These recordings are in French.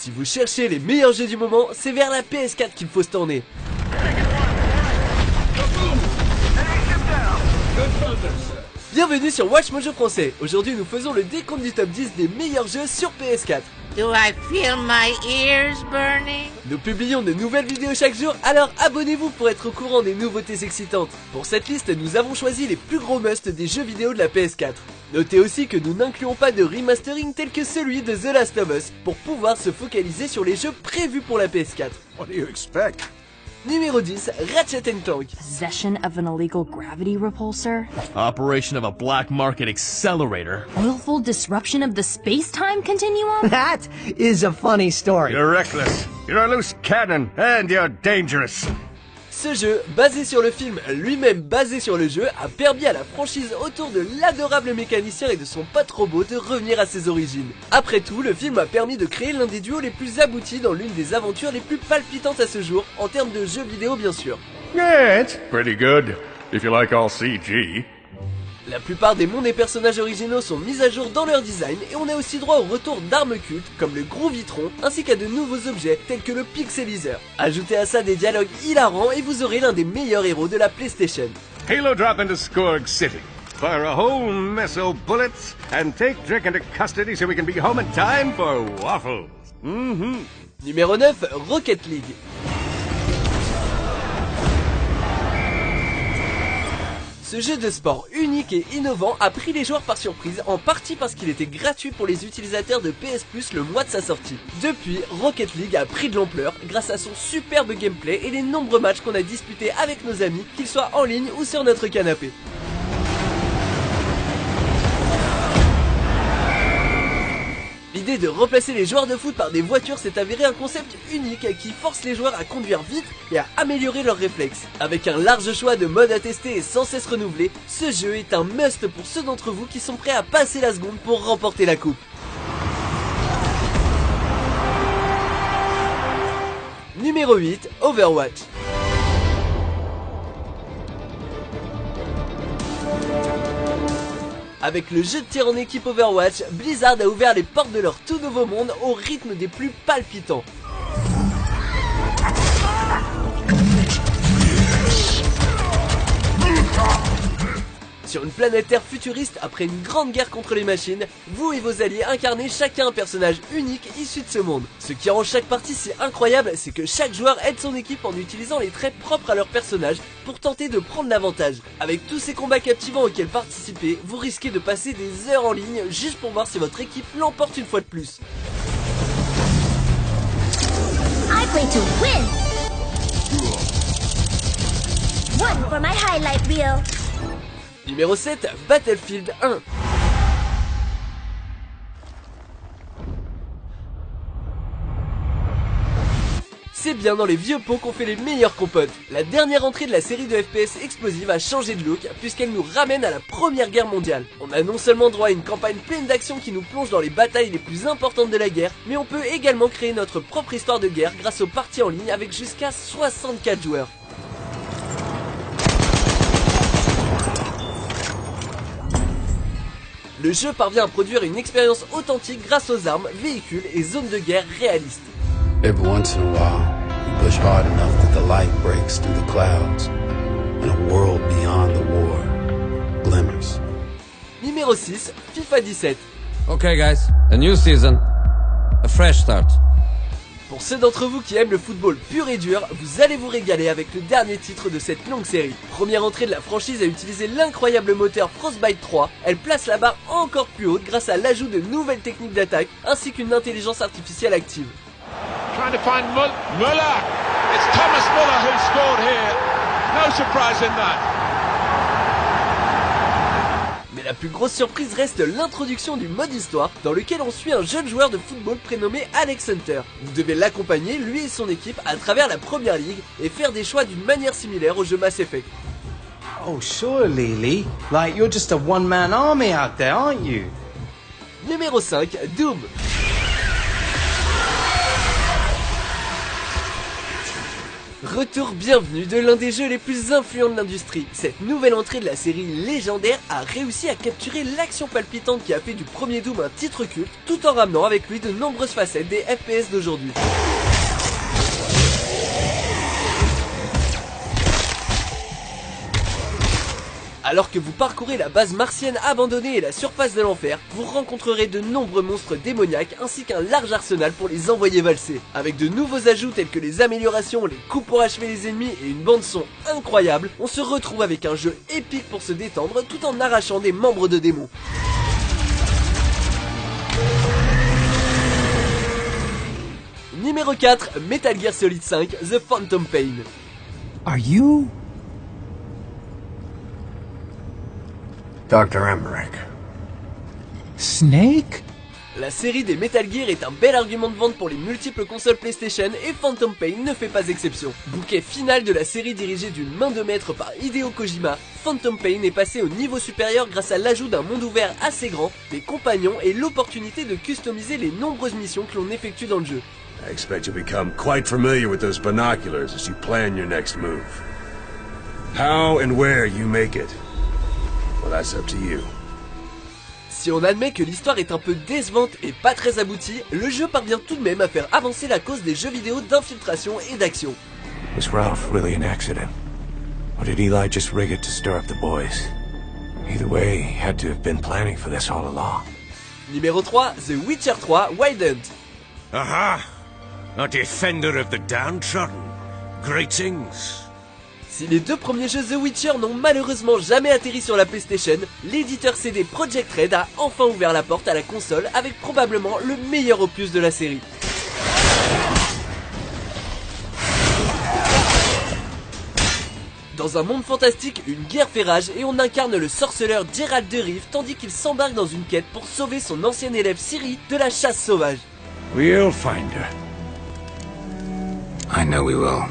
Si vous cherchez les meilleurs jeux du moment, c'est vers la PS4 qu'il faut se tourner. Bienvenue sur Watch Mojo Français. Aujourd'hui nous faisons le décompte du top 10 des meilleurs jeux sur PS4. Do I feel my ears burning? Nous publions de nouvelles vidéos chaque jour, alors abonnez-vous pour être au courant des nouveautés excitantes. Pour cette liste, nous avons choisi les plus gros musts des jeux vidéo de la PS4. Notez aussi que nous n'incluons pas de remastering tel que celui de The Last of Us, pour pouvoir se focaliser sur les jeux prévus pour la PS4. What do you expect? Numéro 10, Ratchet & Clank. Possession of an illegal gravity repulsor. Operation of a black market accelerator. Willful disruption of the space-time continuum. That is a funny story. You're reckless, you're a loose cannon, and you're dangerous. Ce jeu, basé sur le film, lui-même basé sur le jeu, a permis à la franchise autour de l'adorable mécanicien et de son pote robot de revenir à ses origines. Après tout, le film a permis de créer l'un des duos les plus aboutis dans l'une des aventures les plus palpitantes à ce jour, en termes de jeux vidéo bien sûr. Yeah, it's pretty good, if you like all CG. La plupart des mondes et personnages originaux sont mis à jour dans leur design et on a aussi droit au retour d'armes cultes comme le gros vitron ainsi qu'à de nouveaux objets tels que le pixelizer. Ajoutez à ça des dialogues hilarants et vous aurez l'un des meilleurs héros de la PlayStation. Halo drop into Scourge City. Fire a whole mess of bullets and take Drake into custody so we can be home in time for waffles. Numéro 9, Rocket League. Ce jeu de sport unique et innovant a pris les joueurs par surprise, en partie parce qu'il était gratuit pour les utilisateurs de PS Plus le mois de sa sortie. Depuis, Rocket League a pris de l'ampleur grâce à son superbe gameplay et les nombreux matchs qu'on a disputés avec nos amis, qu'ils soient en ligne ou sur notre canapé. L'idée de remplacer les joueurs de foot par des voitures s'est avéré un concept unique qui force les joueurs à conduire vite et à améliorer leurs réflexes. Avec un large choix de modes à tester et sans cesse renouvelés, ce jeu est un must pour ceux d'entre vous qui sont prêts à passer la seconde pour remporter la coupe. Numéro 8, Overwatch. Avec le jeu de tir en équipe Overwatch, Blizzard a ouvert les portes de leur tout nouveau monde au rythme des plus palpitants. Sur une planète Terre futuriste, après une grande guerre contre les machines, vous et vos alliés incarnez chacun un personnage unique issu de ce monde. Ce qui rend chaque partie si incroyable, c'est que chaque joueur aide son équipe en utilisant les traits propres à leur personnage pour tenter de prendre l'avantage. Avec tous ces combats captivants auxquels participez, vous risquez de passer des heures en ligne juste pour voir si votre équipe l'emporte une fois de plus. I play to win. One for my highlight reel. Numéro 7, Battlefield 1. C'est bien dans les vieux pots qu'on fait les meilleurs compotes. La dernière entrée de la série de FPS explosive a changé de look puisqu'elle nous ramène à la Première Guerre mondiale. On a non seulement droit à une campagne pleine d'action qui nous plonge dans les batailles les plus importantes de la guerre, mais on peut également créer notre propre histoire de guerre grâce aux parties en ligne avec jusqu'à 64 joueurs. Le jeu parvient à produire une expérience authentique grâce aux armes, véhicules et zones de guerre réalistes. Every once in a while, you push hard enough that the light breaks through the clouds, and a world beyond the war glimmers. Numéro 6, FIFA 17. Okay guys, a new season, a fresh start. Pour ceux d'entre vous qui aiment le football pur et dur, vous allez vous régaler avec le dernier titre de cette longue série. Première entrée de la franchise à utiliser l'incroyable moteur Frostbite 3, elle place la barre encore plus haute grâce à l'ajout de nouvelles techniques d'attaque ainsi qu'une intelligence artificielle active. Trying to find Muller. It's Thomas Muller who scored here. No surprise in that. Mais la plus grosse surprise reste l'introduction du mode histoire dans lequel on suit un jeune joueur de football prénommé Alex Hunter. Vous devez l'accompagner, lui et son équipe, à travers la première ligue et faire des choix d'une manière similaire au jeu Mass Effect. Oh, sure, Lily. Like, you're just a one-man army out there, aren't you? Numéro 5, Doom. Retour bienvenue de l'un des jeux les plus influents de l'industrie. Cette nouvelle entrée de la série légendaire a réussi à capturer l'action palpitante qui a fait du premier Doom un titre culte, tout en ramenant avec lui de nombreuses facettes des FPS d'aujourd'hui. Alors que vous parcourez la base martienne abandonnée et la surface de l'enfer, vous rencontrerez de nombreux monstres démoniaques ainsi qu'un large arsenal pour les envoyer valser. Avec de nouveaux ajouts tels que les améliorations, les coups pour achever les ennemis et une bande son incroyable, on se retrouve avec un jeu épique pour se détendre tout en arrachant des membres de démons. Numéro 4, Metal Gear Solid 5, The Phantom Pain. Are you... Dr. Emmerich. Snake? La série des Metal Gear est un bel argument de vente pour les multiples consoles PlayStation et Phantom Pain ne fait pas exception. Bouquet final de la série dirigée d'une main de maître par Hideo Kojima, Phantom Pain est passé au niveau supérieur grâce à l'ajout d'un monde ouvert assez grand, des compagnons et l'opportunité de customiser les nombreuses missions que l'on effectue dans le jeu. I expect you'll become quite familiar with those binoculars as you plan your next move. How and where you make it, well, that's up to you. Si on admet que l'histoire est un peu décevante et pas très aboutie, le jeu parvient tout de même à faire avancer la cause des jeux vidéo d'infiltration et d'action. Was Ralph really an accident? Or did Eli just rig it to stir up the boys? Either way, he had to have been planning for this all along. Numéro 3, The Witcher 3 Wild Hunt. Aha! A defender of the downtrodden. Greetings. Si les deux premiers jeux The Witcher n'ont malheureusement jamais atterri sur la PlayStation, l'éditeur CD Projekt Red a enfin ouvert la porte à la console avec probablement le meilleur opus de la série. Dans un monde fantastique, une guerre fait rage et on incarne le sorceleur Geralt de Rive tandis qu'il s'embarque dans une quête pour sauver son ancien élève Ciri de la chasse sauvage. We'll find her. I know we will.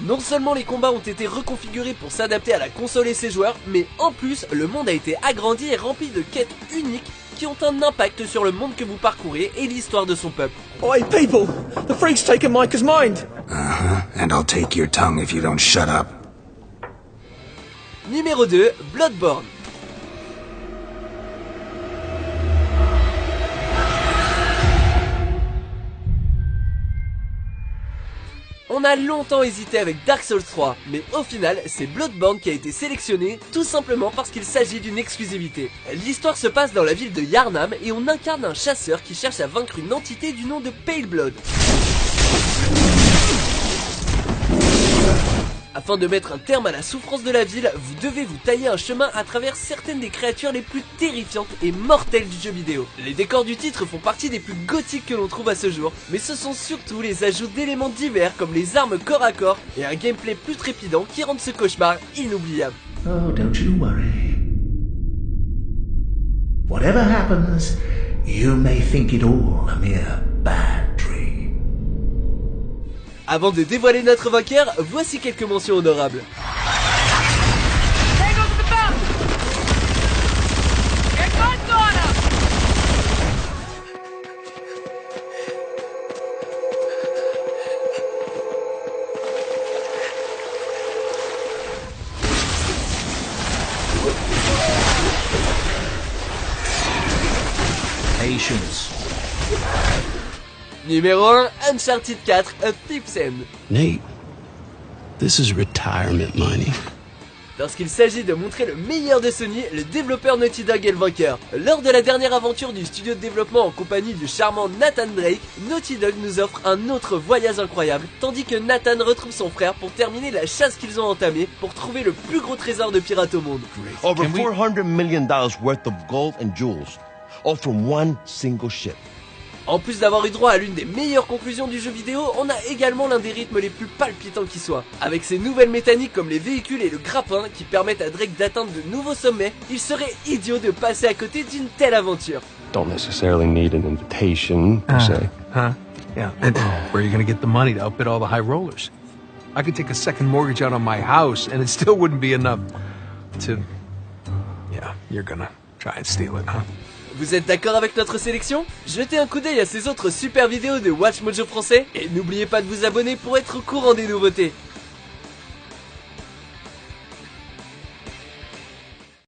Non seulement les combats ont été reconfigurés pour s'adapter à la console et ses joueurs, mais en plus, le monde a été agrandi et rempli de quêtes uniques qui ont un impact sur le monde que vous parcourez et l'histoire de son peuple. Oi, people! The freak's taken Micah's mind! And I'll take your tongue if you don't shut up. Numéro 2, Bloodborne. On a longtemps hésité avec Dark Souls 3, mais au final, c'est Bloodborne qui a été sélectionné, tout simplement parce qu'il s'agit d'une exclusivité. L'histoire se passe dans la ville de Yharnam et on incarne un chasseur qui cherche à vaincre une entité du nom de Pale Blood. Afin de mettre un terme à la souffrance de la ville, vous devez vous tailler un chemin à travers certaines des créatures les plus terrifiantes et mortelles du jeu vidéo. Les décors du titre font partie des plus gothiques que l'on trouve à ce jour, mais ce sont surtout les ajouts d'éléments divers comme les armes corps à corps et un gameplay plus trépidant qui rendent ce cauchemar inoubliable. Oh, don't you worry. Whatever happens, you may think it all a mere bad dream. Avant de dévoiler notre vainqueur, voici quelques mentions honorables. Patience. Numéro 1, Uncharted 4, A Thief's End. Nate, this is retirement money. Lorsqu'il s'agit de montrer le meilleur de Sony, le développeur Naughty Dog est le vainqueur. Lors de la dernière aventure du studio de développement en compagnie du charmant Nathan Drake, Naughty Dog nous offre un autre voyage incroyable, tandis que Nathan retrouve son frère pour terminer la chasse qu'ils ont entamée pour trouver le plus gros trésor de pirates au monde. Over $400 million worth of gold and jewels, all from one single ship. En plus d'avoir eu droit à l'une des meilleures conclusions du jeu vidéo, on a également l'un des rythmes les plus palpitants qui soit. Avec ses nouvelles mécaniques comme les véhicules et le grappin qui permettent à Drake d'atteindre de nouveaux sommets, il serait idiot de passer à côté d'une telle aventure. Don't necessarily need an invitation, per se. Yeah, and where are you gonna get the money to outbid all the high rollers? I could take a second mortgage out on my house and it still wouldn't be enough to... Yeah, you're gonna try and steal it, huh? Vous êtes d'accord avec notre sélection? Jetez un coup d'œil à ces autres super vidéos de Watch Mojo français et n'oubliez pas de vous abonner pour être au courant des nouveautés.